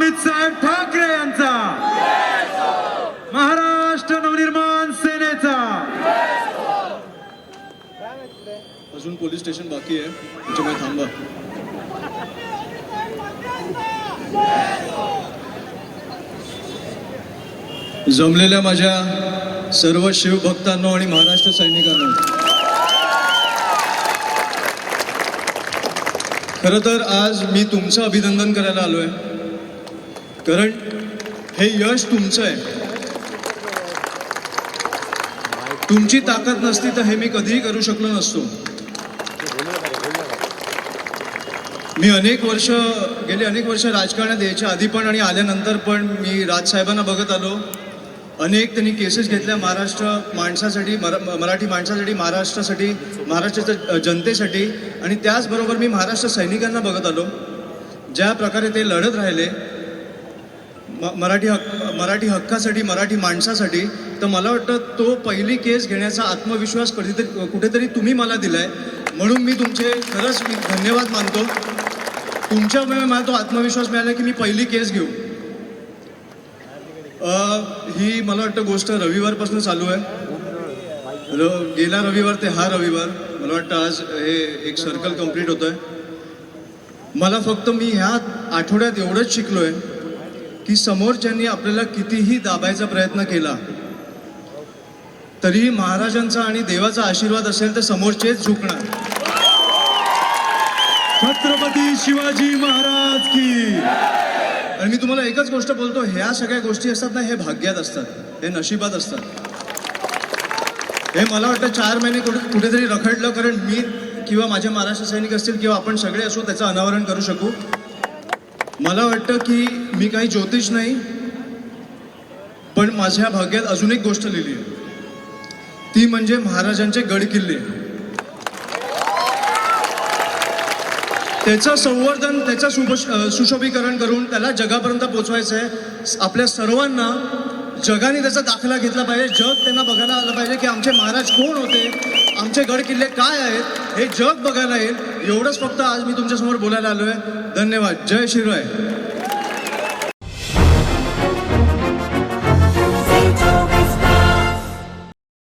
उदित साहेब ठाकरे यांचा, महाराष्ट्र नवनिर्माण सेनेचा. अजून पोलीस स्टेशन बाकी आहे, त्याच्यामुळे थांबा. जमलेल्या माझ्या सर्व शिवभक्तांनो आणि महाराष्ट्र सैनिकांनो, खरं तर आज मी तुमचं अभिनंदन करायला आलोय, कारण हे यश तुमचं आहे. तुमची ताकद नसती तर हे मी कधीही करू शकलो नसतो. मी गेली अनेक वर्ष राजकारणात यायच्या आधी पण आणि आल्यानंतर पण मी राजसाहेबांना बघत आलो. अनेक त्यांनी केसेस घेतल्या महाराष्ट्र माणसासाठी, मराठी माणसासाठी, महाराष्ट्रासाठी, महाराष्ट्राच्या जनतेसाठी. आणि त्याचबरोबर मी महाराष्ट्र सैनिकांना बघत आलो, ज्या प्रकारे ते लढत राहिले मराठी हक्कासाठी, मराठी माणसासाठी. तर मला वाटतं तो पहिली केस घेण्याचा आत्मविश्वास कुठेतरी तुम्ही मला दिलाय, म्हणून मी तुमचे खरंच धन्यवाद मानतो. तुमच्यामुळे मला तो आत्मविश्वास मिळाला की मी पहिली केस घेऊ. ही मला वाटतं गोष्ट रविवारपासून चालू आहे. गेला रविवार ते हा रविवार, मला वाटतं आज हे एक सर्कल कंप्लीट होतंय. मला फक्त मी ह्या आठवड्यात एवढंच शिकलोय की समोरच्यांनी आपल्याला कितीही दाबायचा प्रयत्न केला तरी महाराजांचा आणि देवाचा आशीर्वाद असेल तर समोरचेच झुकणार. छत्रपती शिवाजी महाराज की. आणि मी तुम्हाला एकच गोष्ट बोलतो, ह्या सगळ्या गोष्टी असतात ना, हे भाग्यात असतात, हे नशिबात असतात. हे मला वाटतं 4 महिने कुठेतरी रखडलं, कारण मी किंवा माझे महाराष्ट्र सैनिक असतील किंवा आपण सगळे असू त्याचं अनावरण करू शकू. मला वाटतं की मी काही ज्योतिष नाही, पण माझ्या भाग्यात अजून एक गोष्ट लिहिली आहे, ती म्हणजे महाराजांचे गड किल्ले. त्याचं संवर्धन, त्याचं सुशोभीकरण करून त्याला जगापर्यंत पोचवायचं आहे. आपल्या सर्वांना जगाने त्याचा दाखला घेतला पाहिजे. जग त्यांना बघायला आलं पाहिजे की आमचे महाराज कोण होते, आमचे गड किल्ले काय आहेत, हे जग बघायला येईल. एवढंच फक्त आज मी तुमच्यासमोर बोलायला आलोय. धन्यवाद. जय शिवराय.